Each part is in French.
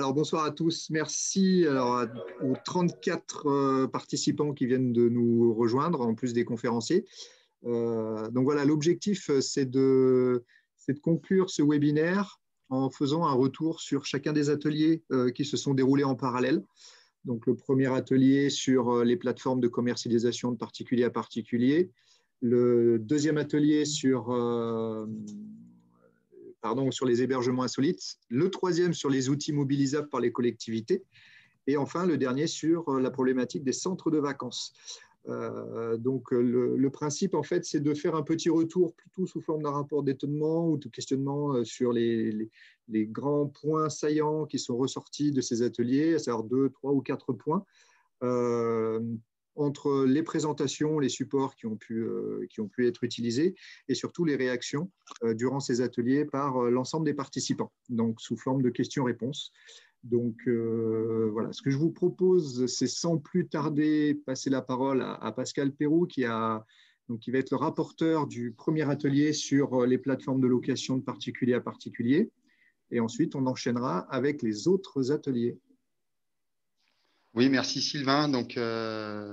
Alors, bonsoir à tous. Merci aux 34 participants qui viennent de nous rejoindre, en plus des conférenciers. Donc voilà, l'objectif, c'est de conclure ce webinaire en faisant un retour sur chacun des ateliers qui se sont déroulés en parallèle. Donc, le premier atelier sur les plateformes de commercialisation de particulier à particulier. Le deuxième atelier sur les hébergements insolites, le troisième sur les outils mobilisables par les collectivités, et enfin le dernier sur la problématique des centres de vacances. Donc le principe, en fait, c'est de faire un petit retour plutôt sous forme d'un rapport d'étonnement ou de questionnement sur les grands points saillants qui sont ressortis de ces ateliers, à savoir 2, 3 ou 4 points. Entre les présentations, les supports qui ont pu être utilisés et surtout les réactions durant ces ateliers par l'ensemble des participants, donc sous forme de questions-réponses. Donc voilà, ce que je vous propose, c'est sans plus tarder passer la parole à Pascal Perroux qui va être le rapporteur du premier atelier sur les plateformes de location de particulier à particulier. Et ensuite, on enchaînera avec les autres ateliers. Oui, merci Sylvain. Donc,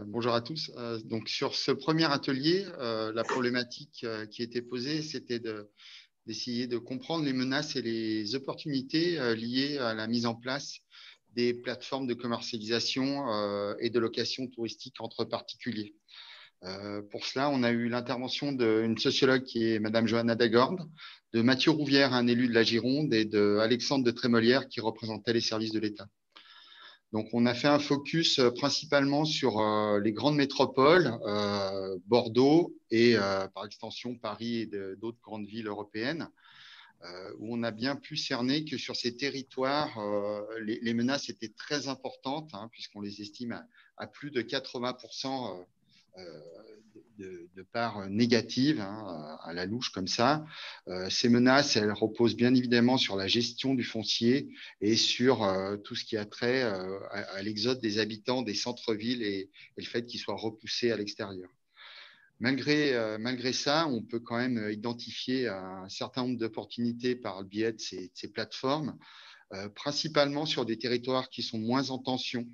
bonjour à tous. Donc, sur ce premier atelier, la problématique qui était posée, c'était d'essayer de comprendre les menaces et les opportunités liées à la mise en place des plateformes de commercialisation et de location touristique entre particuliers. Pour cela, on a eu l'intervention d'une sociologue qui est Madame Johanna Dagord, de Mathieu Rouvière, un élu de la Gironde, et d'Alexandre de Trémolière qui représentait les services de l'État. Donc, on a fait un focus principalement sur les grandes métropoles, Bordeaux et par extension Paris et d'autres grandes villes européennes, où on a bien pu cerner que sur ces territoires, les menaces étaient très importantes, puisqu'on les estime à plus de 80% de parts négatives, à la louche comme ça. Ces menaces, elles reposent bien évidemment sur la gestion du foncier et sur tout ce qui a trait à l'exode des habitants des centres-villes et le fait qu'ils soient repoussés à l'extérieur. Malgré ça, on peut quand même identifier un certain nombre d'opportunités par le biais de ces plateformes, principalement sur des territoires qui sont moins en tension,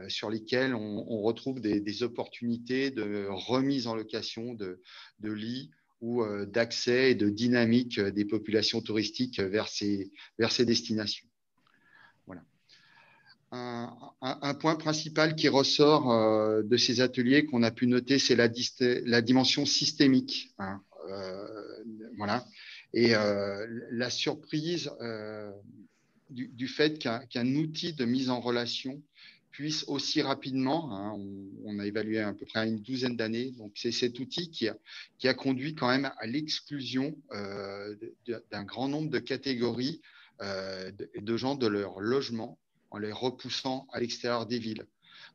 sur lesquels on retrouve des opportunités de remise en location de lits ou d'accès et de dynamique des populations touristiques vers ces destinations. Voilà. Un point principal qui ressort de ces ateliers qu'on a pu noter, c'est la dimension systémique. Voilà. Et la surprise du fait qu'un outil de mise en relation puisse aussi rapidement, on a évalué à peu près une douzaine d'années, donc c'est cet outil qui a conduit quand même à l'exclusion d'un grand nombre de catégories de gens de leur logement en les repoussant à l'extérieur des villes.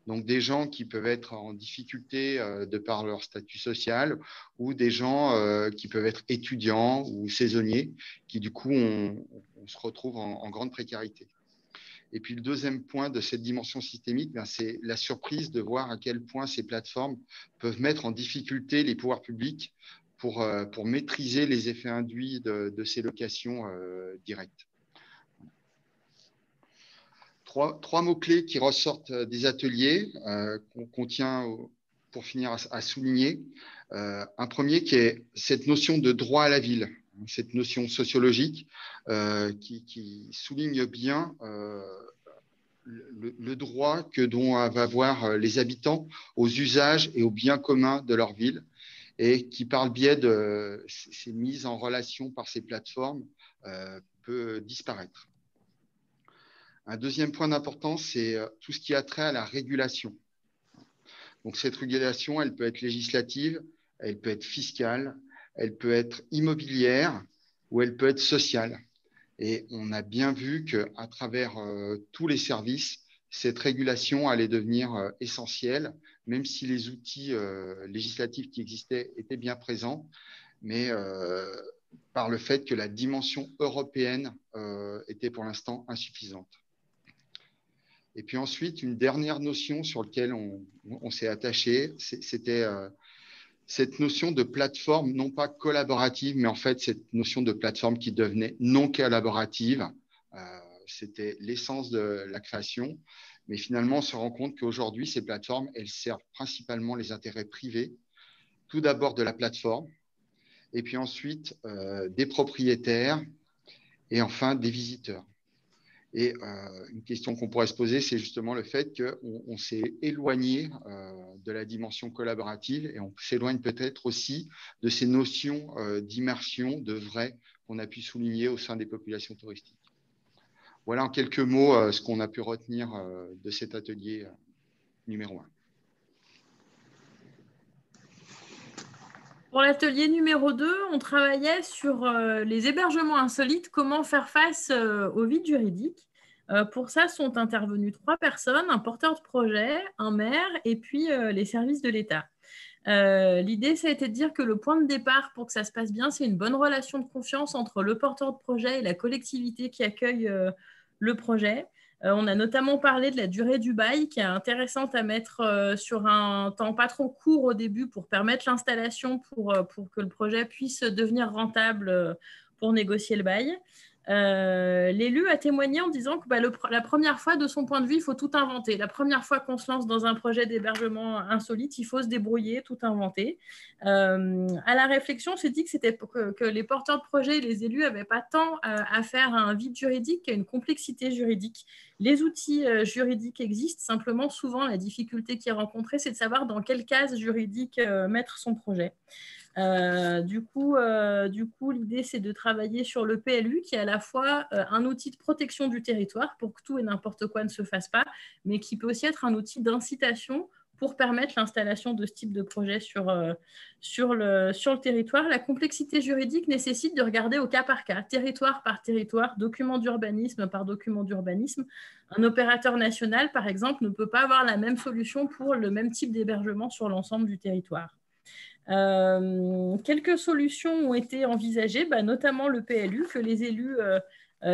Donc, des gens qui peuvent être en difficulté de par leur statut social ou des gens qui peuvent être étudiants ou saisonniers qui, du coup, on se retrouve en grande précarité. Et puis, le deuxième point de cette dimension systémique, c'est la surprise de voir à quel point ces plateformes peuvent mettre en difficulté les pouvoirs publics pour maîtriser les effets induits de ces locations directes. Trois mots-clés qui ressortent des ateliers qu'on tient, pour finir, à souligner. Un premier qui est cette notion de droit à la ville, cette notion sociologique qui souligne bien le droit que doivent avoir les habitants aux usages et aux biens communs de leur ville et qui, par le biais de ces mises en relation par ces plateformes, peut disparaître. Un deuxième point d'importance, c'est tout ce qui a trait à la régulation. Donc, cette régulation, elle peut être législative, elle peut être fiscale, elle peut être immobilière ou elle peut être sociale. Et on a bien vu qu'à travers tous les services, cette régulation allait devenir essentielle, même si les outils législatifs qui existaient étaient bien présents, mais par le fait que la dimension européenne était pour l'instant insuffisante. Et puis ensuite, une dernière notion sur laquelle on s'est attaché, c'était cette notion de plateforme, non pas collaborative, mais en fait, cette notion de plateforme qui devenait non collaborative. c'était l'essence de la création. Mais finalement, on se rend compte qu'aujourd'hui, ces plateformes, elles servent principalement les intérêts privés. Tout d'abord de la plateforme, et puis ensuite des propriétaires, et enfin des visiteurs. Et une question qu'on pourrait se poser, c'est justement le fait qu'on s'est éloigné de la dimension collaborative et on s'éloigne peut-être aussi de ces notions d'immersion, de vrai, qu'on a pu souligner au sein des populations touristiques. Voilà en quelques mots ce qu'on a pu retenir de cet atelier numéro 1. Pour l'atelier numéro 2, on travaillait sur les hébergements insolites, comment faire face au vide juridique. Pour ça, sont intervenues 3 personnes, un porteur de projet, un maire et puis les services de l'État. L'idée, ça a été de dire que le point de départ pour que ça se passe bien, c'est une bonne relation de confiance entre le porteur de projet et la collectivité qui accueille le projet. On a notamment parlé de la durée du bail, qui est intéressante à mettre sur un temps pas trop court au début pour permettre l'installation, pour que le projet puisse devenir rentable pour négocier le bail. L'élu a témoigné en disant que la première fois, de son point de vue, il faut tout inventer. La première fois qu'on se lance dans un projet d'hébergement insolite, il faut se débrouiller, tout inventer. À la réflexion, on s'est dit que les porteurs de projet et les élus n'avaient pas tant à faire à un vide juridique qu'à une complexité juridique. Les outils juridiques existent, simplement, souvent, la difficulté qui est rencontrée, c'est de savoir dans quelle case juridique mettre son projet. Du coup, l'idée, c'est de travailler sur le PLU, qui est à la fois un outil de protection du territoire pour que tout et n'importe quoi ne se fasse pas, mais qui peut aussi être un outil d'incitation pour permettre l'installation de ce type de projet sur le territoire. La complexité juridique nécessite de regarder au cas par cas, territoire par territoire, document d'urbanisme par document d'urbanisme. Un opérateur national, par exemple, ne peut pas avoir la même solution pour le même type d'hébergement sur l'ensemble du territoire. Quelques solutions ont été envisagées, notamment le PLU, que les élus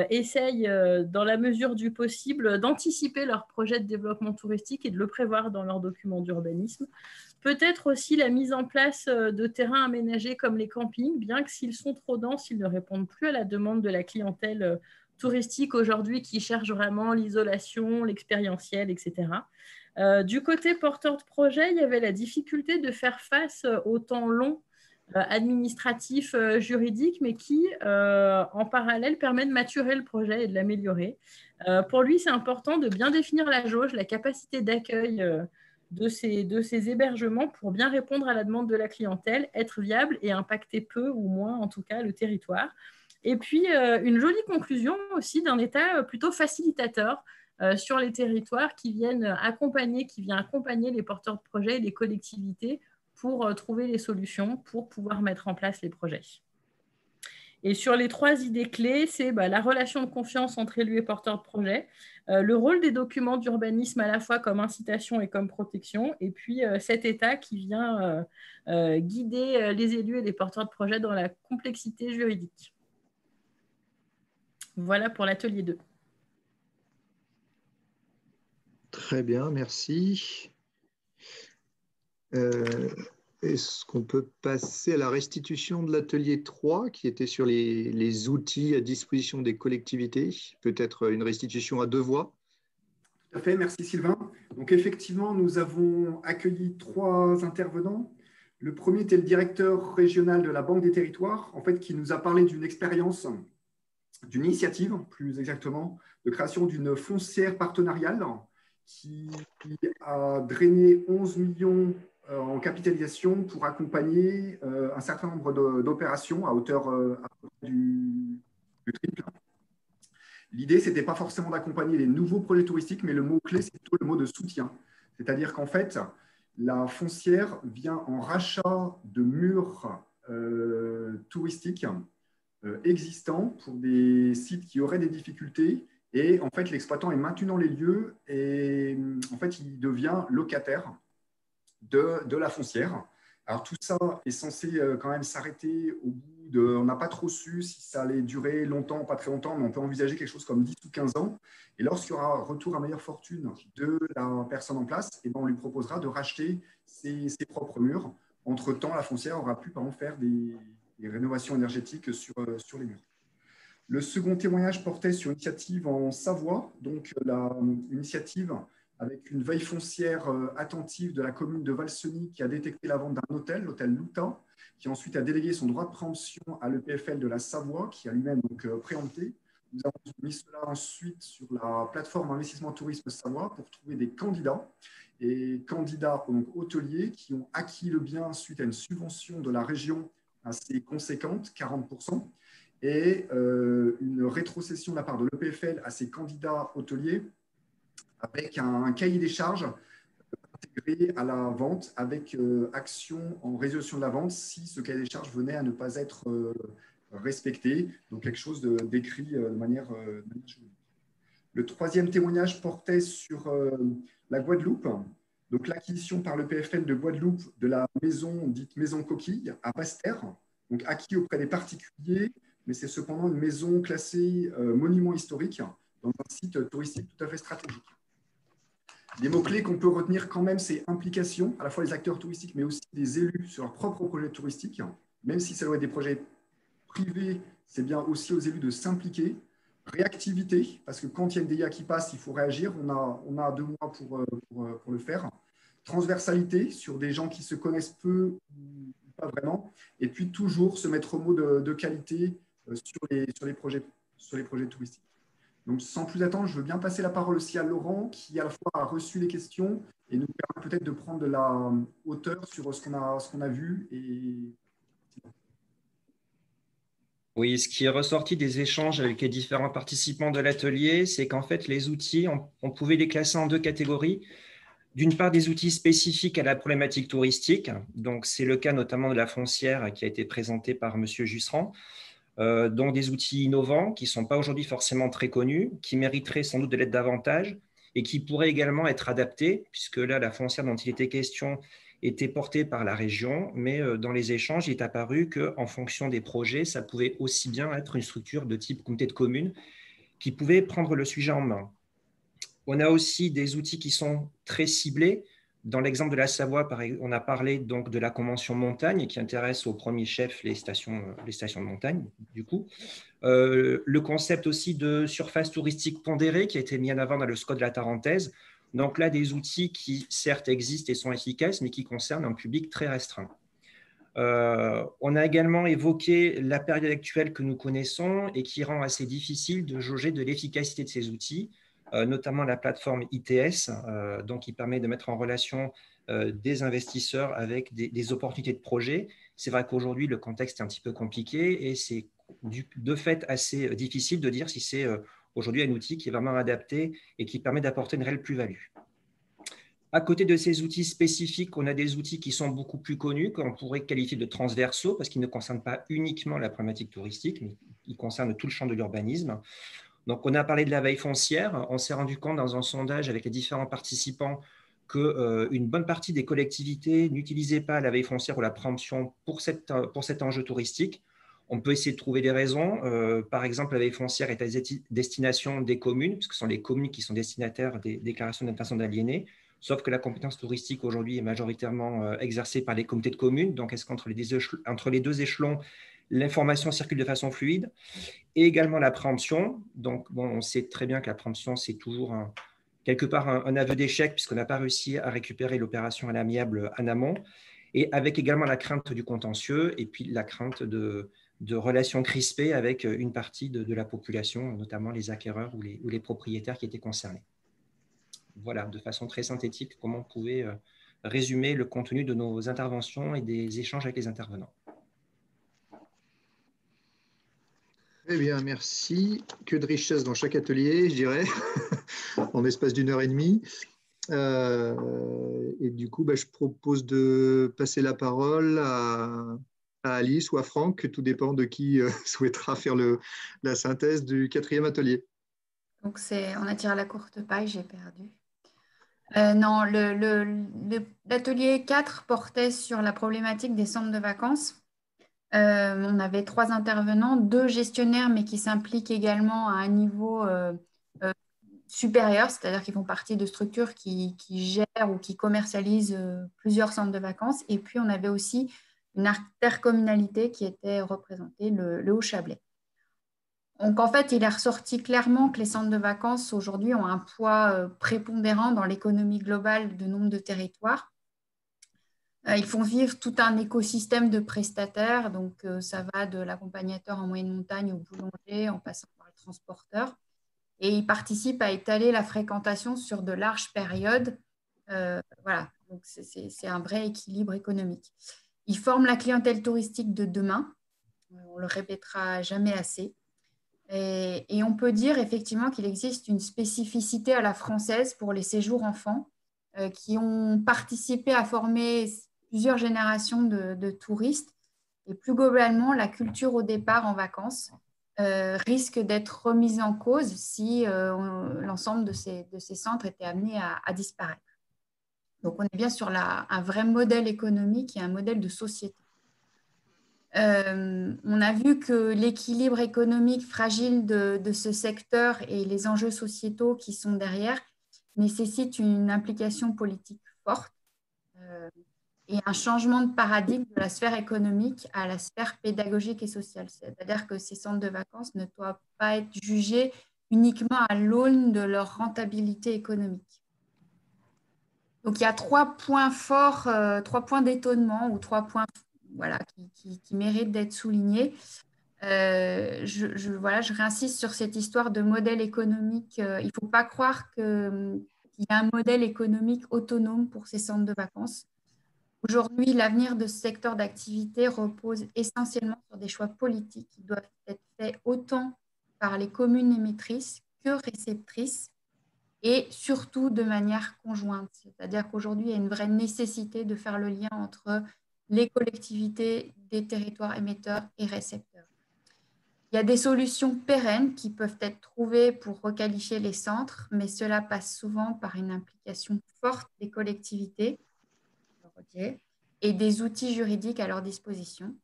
essayent, dans la mesure du possible, d'anticiper leur projet de développement touristique et de le prévoir dans leurs documents d'urbanisme. Peut-être aussi la mise en place de terrains aménagés comme les campings, bien que s'ils sont trop denses, ils ne répondent plus à la demande de la clientèle touristique aujourd'hui qui cherche vraiment l'isolation, l'expérientiel, etc. Du côté porteur de projet, il y avait la difficulté de faire face au temps long administratif, juridique, mais qui, en parallèle, permet de maturer le projet et de l'améliorer. Pour lui, c'est important de bien définir la jauge, la capacité d'accueil de ces hébergements pour bien répondre à la demande de la clientèle, être viable et impacter peu ou moins, en tout cas, le territoire. Et puis, une jolie conclusion aussi d'un État plutôt facilitateur sur les territoires qui vient accompagner les porteurs de projets et les collectivités pour trouver les solutions pour pouvoir mettre en place les projets. Et sur les 3 idées clés, c'est la relation de confiance entre élus et porteurs de projets, le rôle des documents d'urbanisme à la fois comme incitation et comme protection, et puis cet État qui vient guider les élus et les porteurs de projets dans la complexité juridique. Voilà pour l'atelier 2. Très bien, merci. Est-ce qu'on peut passer à la restitution de l'atelier 3 qui était sur les outils à disposition des collectivités, peut-être une restitution à 2 voix? Tout à fait, merci Sylvain. Donc effectivement, nous avons accueilli 3 intervenants. Le premier était le directeur régional de la Banque des Territoires, en fait, qui nous a parlé d'une expérience, d'une initiative, plus exactement, de création d'une foncière partenariale qui a drainé 11 millions en capitalisation pour accompagner un certain nombre d'opérations à hauteur du triple. L'idée, ce n'était pas forcément d'accompagner les nouveaux projets touristiques, mais le mot-clé, c'est plutôt le mot de soutien. C'est-à-dire qu'en fait, la foncière vient en rachat de murs touristiques existants pour des sites qui auraient des difficultés. Et en fait, l'exploitant est maintenu dans les lieux et en fait, il devient locataire de la foncière. Alors, tout ça est censé quand même s'arrêter au bout de… On n'a pas trop su si ça allait durer longtemps, pas très longtemps, mais on peut envisager quelque chose comme 10 ou 15 ans. Et lorsqu'il y aura retour à meilleure fortune de la personne en place, et ben on lui proposera de racheter ses propres murs. Entre-temps, la foncière aura pu, par exemple, faire des rénovations énergétiques sur les murs. Le second témoignage portait sur une initiative en Savoie, donc l'initiative avec une veille foncière attentive de la commune de Valseny qui a détecté la vente d'un hôtel, l'hôtel Louta, qui ensuite a délégué son droit de préemption à l'EPFL de la Savoie, qui a lui-même préempté. Nous avons mis cela ensuite sur la plateforme Investissement Tourisme Savoie pour trouver des candidats et candidats donc, hôteliers qui ont acquis le bien suite à une subvention de la région assez conséquente, 40%, et une rétrocession de la part de l'EPFL à ces candidats hôteliers avec un cahier des charges intégré à la vente avec action en résolution de la vente si ce cahier des charges venait à ne pas être respecté, donc quelque chose d'écrit de manière juridique. Le troisième témoignage portait sur la Guadeloupe, donc l'acquisition par le PFL de Guadeloupe de la maison dite maison coquille à Basse-Terre, donc acquis auprès des particuliers, mais c'est cependant une maison classée monument historique dans un site touristique tout à fait stratégique. Les mots-clés qu'on peut retenir quand même, c'est implication, à la fois des acteurs touristiques, mais aussi des élus sur leur propre projet touristique. Même si ça doit être des projets privés, c'est bien aussi aux élus de s'impliquer. Réactivité, parce que quand il y a une DIA qui passe, il faut réagir. On a 2 mois pour le faire. Transversalité, sur des gens qui se connaissent peu ou pas vraiment. Et puis toujours se mettre au mot de qualité sur les projets touristiques. Donc, sans plus attendre, je veux bien passer la parole aussi à Laurent, qui à la fois a reçu les questions et nous permet peut-être de prendre de la hauteur sur ce qu'on a vu. Oui, ce qui est ressorti des échanges avec les différents participants de l'atelier, c'est qu'en fait, les outils, on pouvait les classer en 2 catégories. D'une part, des outils spécifiques à la problématique touristique. Donc, c'est le cas notamment de la foncière qui a été présentée par M. Jusserand. Donc des outils innovants qui ne sont pas aujourd'hui forcément très connus, qui mériteraient sans doute de l'être davantage et qui pourraient également être adaptés, puisque là, la foncière dont il était question était portée par la région, mais dans les échanges, il est apparu qu'en fonction des projets, ça pouvait aussi bien être une structure de type comité de communes qui pouvait prendre le sujet en main. On a aussi des outils qui sont très ciblés. Dans l'exemple de la Savoie, on a parlé donc de la convention montagne qui intéresse au premier chef les stations de montagne, du coup. Le concept aussi de surface touristique pondérée qui a été mis en avant dans le SCOT de la Tarentaise. Donc là, des outils qui certes existent et sont efficaces, mais qui concernent un public très restreint. On a également évoqué la période actuelle que nous connaissons et qui rend assez difficile de jauger de l'efficacité de ces outils, notamment la plateforme ITS, donc qui permet de mettre en relation des investisseurs avec des opportunités de projet. C'est vrai qu'aujourd'hui, le contexte est un petit peu compliqué et c'est de fait assez difficile de dire si c'est aujourd'hui un outil qui est vraiment adapté et qui permet d'apporter une réelle plus-value. À côté de ces outils spécifiques, on a des outils qui sont beaucoup plus connus, qu'on pourrait qualifier de transversaux, parce qu'ils ne concernent pas uniquement la problématique touristique, mais ils concernent tout le champ de l'urbanisme. Donc, on a parlé de la veille foncière. On s'est rendu compte dans un sondage avec les différents participants qu'une bonne partie des collectivités n'utilisaient pas la veille foncière ou la préemption pour cet enjeu touristique. On peut essayer de trouver des raisons. Par exemple, la veille foncière est à destination des communes, puisque ce sont les communes qui sont destinataires des déclarations d'intention d'aliéner. Sauf que la compétence touristique aujourd'hui est majoritairement exercée par les comités de communes. Donc, est-ce qu'entre les 2 échelons, l'information circule de façon fluide? Et également la préemption. Donc, bon, on sait très bien que la préemption, c'est toujours quelque part un aveu d'échec puisqu'on n'a pas réussi à récupérer l'opération à l'amiable en amont. Et avec également la crainte du contentieux et puis la crainte de relations crispées avec une partie de la population, notamment les acquéreurs ou les propriétaires qui étaient concernés. Voilà, de façon très synthétique, comment on pouvait résumer le contenu de nos interventions et des échanges avec les intervenants. Très bien, merci. Que de richesse dans chaque atelier, je dirais, en l'espace d'1 heure et demie. Et du coup, je propose de passer la parole à Alice ou à Franck, tout dépend de qui souhaitera faire la synthèse du 4e atelier. Donc, on a tiré à la courte paille, j'ai perdu. Non, l'atelier 4 portait sur la problématique des centres de vacances. On avait 3 intervenants, 2 gestionnaires, mais qui s'impliquent également à un niveau supérieur, c'est-à-dire qu'ils font partie de structures qui gèrent ou qui commercialisent plusieurs centres de vacances. Et puis, on avait aussi une intercommunalité qui était représentée, le Haut-Chablais. Donc, en fait, il est ressorti clairement que les centres de vacances, aujourd'hui, ont un poids prépondérant dans l'économie globale de nombre de territoires. Ils font vivre tout un écosystème de prestataires. Donc, ça va de l'accompagnateur en moyenne montagne au boulanger, en passant par le transporteur. Et ils participent à étaler la fréquentation sur de larges périodes. Voilà, donc c'est un vrai équilibre économique. Ils forment la clientèle touristique de demain. On le répétera jamais assez. Et on peut dire effectivement qu'il existe une spécificité à la française pour les séjours enfants qui ont participé à former plusieurs générations de touristes. Et plus globalement, la culture au départ en vacances risque d'être remise en cause si l'ensemble de ces centres était amené à disparaître. Donc, on est bien sur un vrai modèle économique et un modèle de société. On a vu que l'équilibre économique fragile de ce secteur et les enjeux sociétaux qui sont derrière nécessitent une implication politique forte et un changement de paradigme de la sphère économique à la sphère pédagogique et sociale. C'est-à-dire que ces centres de vacances ne doivent pas être jugés uniquement à l'aune de leur rentabilité économique. Donc, il y a 3 points forts, 3 points d'étonnement ou 3 points qui méritent d'être soulignés. Je réinsiste sur cette histoire de modèle économique. Il ne faut pas croire qu'il y a un modèle économique autonome pour ces centres de vacances. Aujourd'hui, l'avenir de ce secteur d'activité repose essentiellement sur des choix politiques qui doivent être faits autant par les communes émettrices que réceptrices et surtout de manière conjointe. C'est-à-dire qu'aujourd'hui, il y a une vraie nécessité de faire le lien entre les collectivités des territoires émetteurs et récepteurs. Il y a des solutions pérennes qui peuvent être trouvées pour requalifier les centres, mais cela passe souvent par une implication forte des collectivités et des outils juridiques à leur disposition.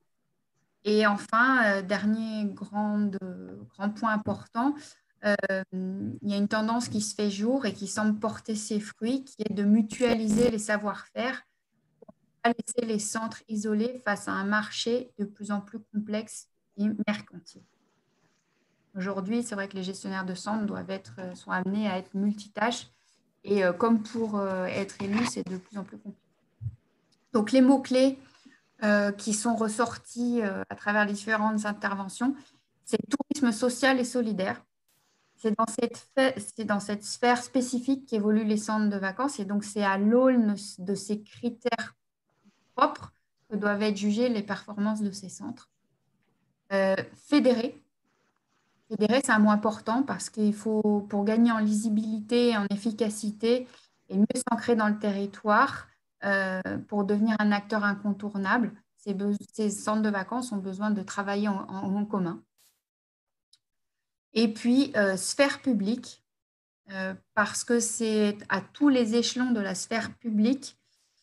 Et enfin, dernier grand point important, il y a une tendance qui se fait jour et qui semble porter ses fruits, qui est de mutualiser les savoir-faire pour ne pas laisser les centres isolés face à un marché de plus en plus complexe et mercantile. Aujourd'hui, c'est vrai que les gestionnaires de centres sont amenés à être multitâches et comme pour être élus, c'est de plus en plus compliqué. Donc, les mots-clés qui sont ressortis à travers les différentes interventions, c'est tourisme social et solidaire. C'est dans cette sphère spécifique qu'évoluent les centres de vacances et donc c'est à l'aune de ces critères propres que doivent être jugées les performances de ces centres. Fédérer, c'est un mot important parce qu'il faut, pour gagner en lisibilité et en efficacité et mieux s'ancrer dans le territoire, pour devenir un acteur incontournable, ces centres de vacances ont besoin de travailler en commun. Et puis, sphère publique, parce que c'est à tous les échelons de la sphère publique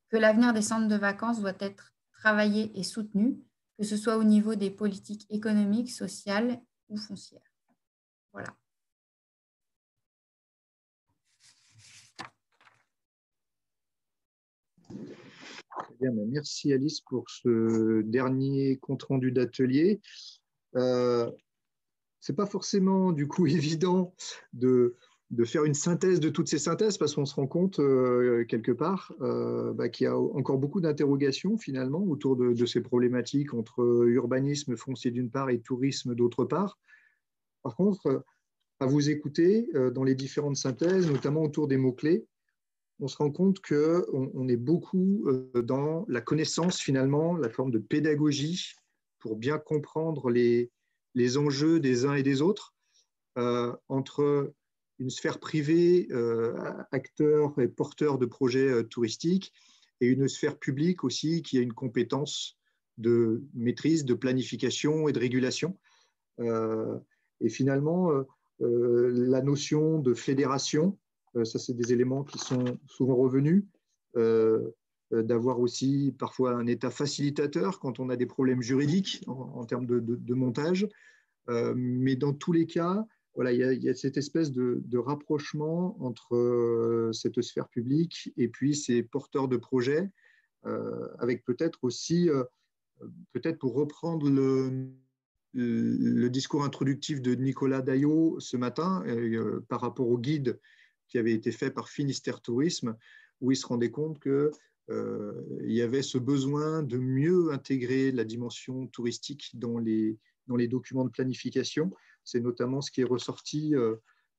que l'avenir des centres de vacances doit être travaillé et soutenu, que ce soit au niveau des politiques économiques, sociales ou foncières. Voilà. Bien, merci Alice pour ce dernier compte-rendu d'atelier. C'est pas forcément du coup évident de faire une synthèse de toutes ces synthèses parce qu'on se rend compte quelque part qu'il y a encore beaucoup d'interrogations finalement autour de ces problématiques entre urbanisme foncier d'une part et tourisme d'autre part. Par contre, à vous écouter dans les différentes synthèses, notamment autour des mots-clés, on se rend compte qu'on est beaucoup dans la connaissance finalement, la forme de pédagogie pour bien comprendre les enjeux des uns et des autres entre une sphère privée, acteurs et porteurs de projets touristiques, et une sphère publique aussi qui a une compétence de maîtrise, de planification et de régulation. Et finalement, la notion de fédération, ça c'est des éléments qui sont souvent revenus, d'avoir aussi parfois un état facilitateur quand on a des problèmes juridiques en termes de montage. Mais dans tous les cas, voilà, il y a cette espèce de rapprochement entre cette sphère publique et puis ces porteurs de projets, avec peut-être aussi, peut-être pour reprendre le discours introductif de Nicolas Daillot ce matin par rapport au guide qui avait été fait par Finistère Tourisme, où il se rendait compte qu'il y avait ce besoin de mieux intégrer la dimension touristique dans les documents de planification. C'est notamment ce qui est ressorti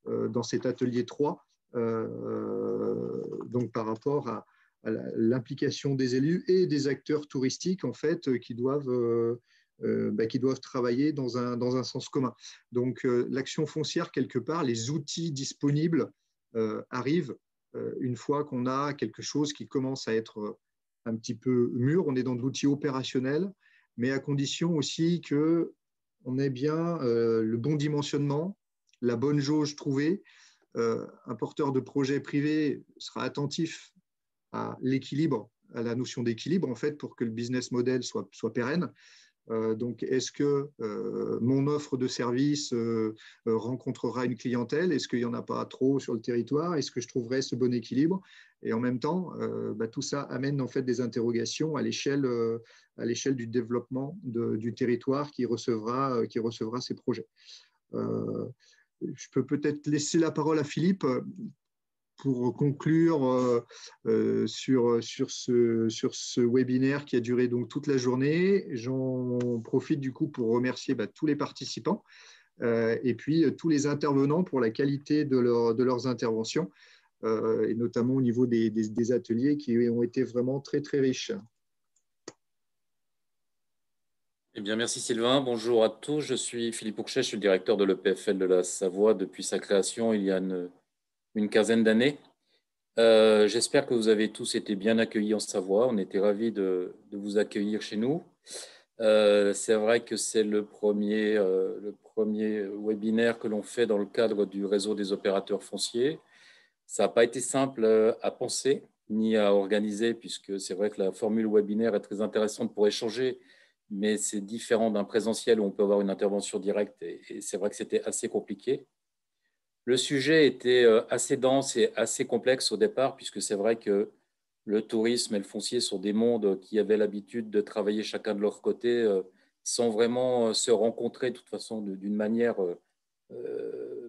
dans cet atelier 3, donc par rapport à l'implication des élus et des acteurs touristiques en fait, qui doivent travailler dans un sens commun. Donc, l'action foncière, quelque part, les outils disponibles arrivent une fois qu'on a quelque chose qui commence à être un petit peu mûr. On est dans de l'outil opérationnel, mais à condition aussi qu'on ait bien le bon dimensionnement, la bonne jauge trouvée. Un porteur de projet privé sera attentif à l'équilibre, à la notion d'équilibre, en fait, pour que le business model soit pérenne. Donc, est-ce que mon offre de service rencontrera une clientèle? Est-ce qu'il n'y en a pas trop sur le territoire? Est-ce que je trouverai ce bon équilibre? Et en même temps, tout ça amène en fait des interrogations à l'échelle du développement du territoire qui recevra ces projets. Je peux peut-être laisser la parole à Philippe pour conclure sur ce webinaire qui a duré donc toute la journée. J'en profite du coup pour remercier tous les participants et puis tous les intervenants pour la qualité de leurs interventions et notamment au niveau des ateliers qui ont été vraiment très très riches. Eh bien, merci Sylvain. Bonjour à tous. Je suis Philippe Pourchet, je suis le directeur de l'EPFL de la Savoie depuis sa création il y a une quinzaine d'années. J'espère que vous avez tous été bien accueillis en Savoie. On était ravis de vous accueillir chez nous. C'est vrai que c'est le premier webinaire que l'on fait dans le cadre du réseau des opérateurs fonciers. Ça n'a pas été simple à penser ni à organiser, puisque c'est vrai que la formule webinaire est très intéressante pour échanger, mais c'est différent d'un présentiel où on peut avoir une intervention directe, et c'est vrai que c'était assez compliqué. Le sujet était assez dense et assez complexe au départ, puisque c'est vrai que le tourisme et le foncier sont des mondes qui avaient l'habitude de travailler chacun de leur côté sans vraiment se rencontrer de toute façon d'une manière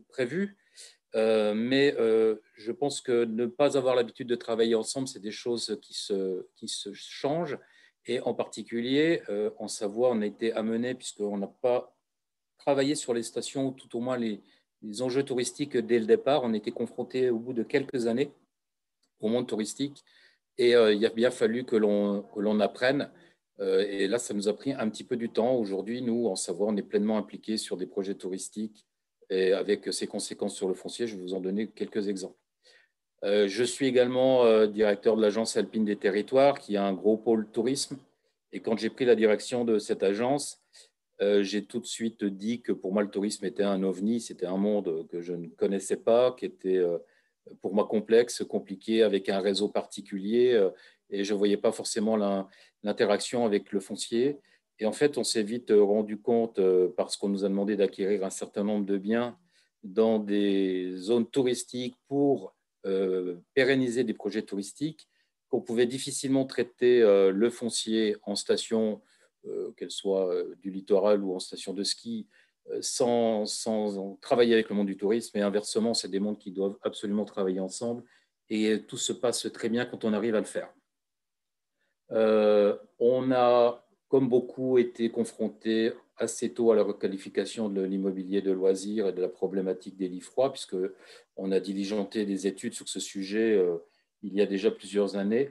prévue. Mais je pense que ne pas avoir l'habitude de travailler ensemble, c'est des choses qui se changent. Et en particulier, en Savoie, on a été amené, puisqu'on n'a pas travaillé sur les stations, tout au moins les enjeux touristiques dès le départ. On était confronté au bout de quelques années au monde touristique. Et il a bien fallu que l'on apprenne. Et là, ça nous a pris un petit peu du temps. Aujourd'hui, nous, en Savoie, on est pleinement impliqués sur des projets touristiques et avec ses conséquences sur le foncier. Je vais vous en donner quelques exemples. Je suis également directeur de l'agence Alpine des Territoires, qui a un gros pôle tourisme. Et quand j'ai pris la direction de cette agence, j'ai tout de suite dit que pour moi, le tourisme était un ovni. C'était un monde que je ne connaissais pas, qui était pour moi complexe, compliqué, avec un réseau particulier. Et je ne voyais pas forcément l'interaction avec le foncier. Et en fait, on s'est vite rendu compte, parce qu'on nous a demandé d'acquérir un certain nombre de biens dans des zones touristiques pour pérenniser des projets touristiques, qu'on pouvait difficilement traiter le foncier en station, qu'elle soit du littoral ou en station de ski, sans travailler avec le monde du tourisme. Et inversement, c'est des mondes qui doivent absolument travailler ensemble. Et tout se passe très bien quand on arrive à le faire. On a, comme beaucoup, été confronté assez tôt à la requalification de l'immobilier de loisirs et de la problématique des lits froids, puisqu'on a diligenté des études sur ce sujet il y a déjà plusieurs années,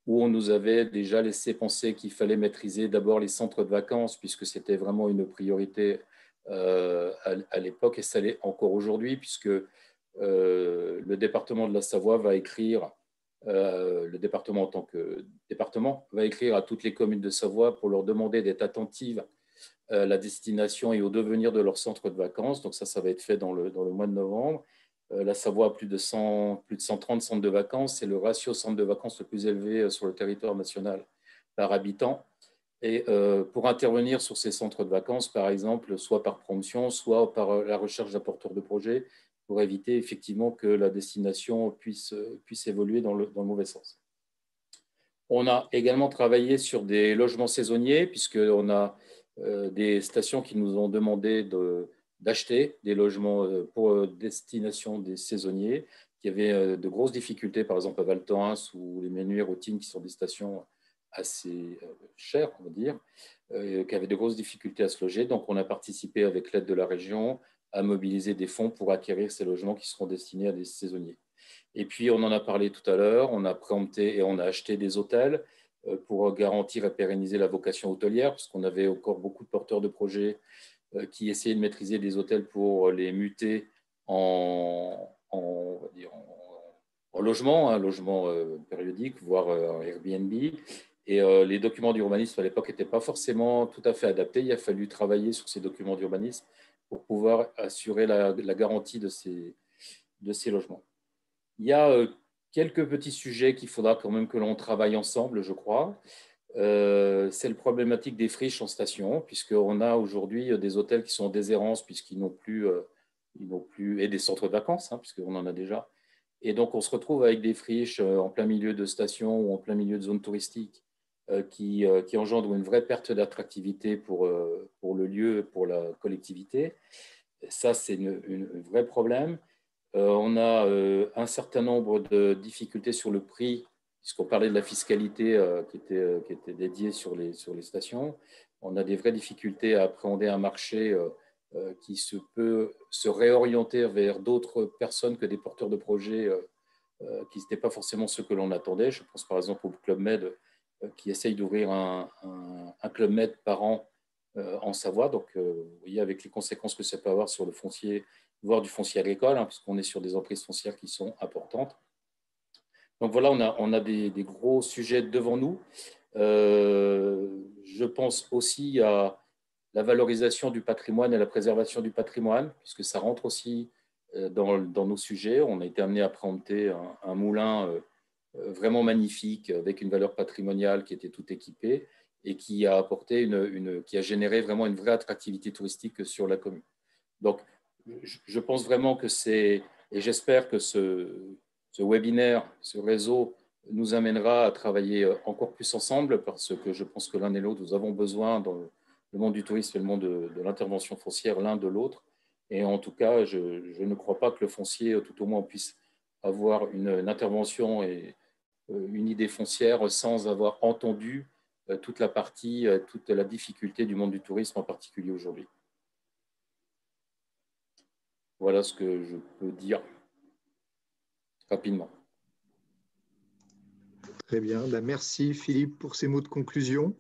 où on nous avait déjà laissé penser qu'il fallait maîtriser d'abord les centres de vacances, puisque c'était vraiment une priorité à l'époque, et ça l'est encore aujourd'hui, puisque le département de la Savoie va écrire, le département en tant que département, va écrire à toutes les communes de Savoie pour leur demander d'être attentives à la destination et au devenir de leur centre de vacances. Donc ça va être fait dans le mois de novembre. La Savoie a plus de 130 centres de vacances. C'est le ratio centre de vacances le plus élevé sur le territoire national par habitant. Et pour intervenir sur ces centres de vacances, par exemple, soit par promotion, soit par la recherche d'apporteurs de projets, pour éviter effectivement que la destination puisse évoluer dans le mauvais sens. On a également travaillé sur des logements saisonniers, puisqu'on a des stations qui nous ont demandé d'acheter des logements pour destination des saisonniers, qui avaient de grosses difficultés, par exemple à Val Thorens ou les Menuires-Routines, qui sont des stations assez chères, on va dire, qui avaient de grosses difficultés à se loger. Donc, on a participé avec l'aide de la région à mobiliser des fonds pour acquérir ces logements qui seront destinés à des saisonniers. Et puis, on en a parlé tout à l'heure, on a préempté et on a acheté des hôtels pour garantir et pérenniser la vocation hôtelière, parce qu'on avait encore beaucoup de porteurs de projets qui essayaient de maîtriser des hôtels pour les muter en logement, un logement périodique, voire en Airbnb. Et les documents d'urbanisme à l'époque n'étaient pas forcément tout à fait adaptés. Il a fallu travailler sur ces documents d'urbanisme pour pouvoir assurer la garantie de ces logements. Il y a quelques petits sujets qu'il faudra quand même que l'on travaille ensemble, je crois. C'est la problématique des friches en station, puisqu'on a aujourd'hui des hôtels qui sont en déshérence, puisqu'ils n'ont plus, et des centres de vacances, hein, puisqu'on en a déjà. Et donc, on se retrouve avec des friches en plein milieu de stations ou en plein milieu de zones touristiques qui engendrent une vraie perte d'attractivité pour le lieu, pour la collectivité. Ça, c'est un vrai problème. On a un certain nombre de difficultés sur le prix, puisqu'on parlait de la fiscalité qui était dédiée sur les stations. On a des vraies difficultés à appréhender un marché qui peut se réorienter vers d'autres personnes que des porteurs de projets qui n'étaient pas forcément ceux que l'on attendait. Je pense par exemple au Club Med qui essaye d'ouvrir un Club Med par an en Savoie. Donc, vous voyez, avec les conséquences que ça peut avoir sur le foncier, voire du foncier agricole, hein, puisqu'on est sur des emprises foncières qui sont importantes. Donc voilà, on a des gros sujets devant nous. Je pense aussi à la valorisation du patrimoine et la préservation du patrimoine, puisque ça rentre aussi dans nos sujets. On a été amené à préempter un moulin vraiment magnifique, avec une valeur patrimoniale qui était tout équipée et qui a apporté qui a généré vraiment une vraie attractivité touristique sur la commune. Donc, je pense vraiment que et j'espère que ce webinaire, ce réseau nous amènera à travailler encore plus ensemble, parce que je pense que l'un et l'autre, nous avons besoin dans le monde du tourisme et le monde de l'intervention foncière l'un de l'autre. Et en tout cas, je ne crois pas que le foncier, tout au moins, puisse avoir une intervention et une idée foncière sans avoir entendu toute la partie, toute la difficulté du monde du tourisme en particulier aujourd'hui. Voilà ce que je peux dire rapidement. Très bien. Ben, merci Philippe pour ces mots de conclusion.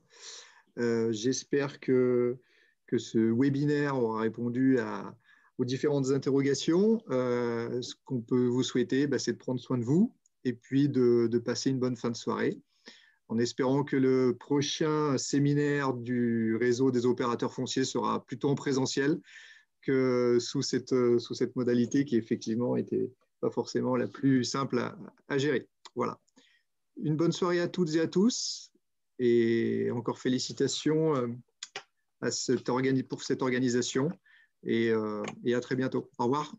J'espère que ce webinaire aura répondu aux différentes interrogations. Ce qu'on peut vous souhaiter, c'est de prendre soin de vous et puis de passer une bonne fin de soirée, en espérant que le prochain séminaire du réseau des opérateurs fonciers sera plutôt en présentiel que sous cette modalité qui effectivement n'était pas forcément la plus simple à gérer. Voilà. Une bonne soirée à toutes et à tous, et encore félicitations pour cette organisation, et à très bientôt. Au revoir.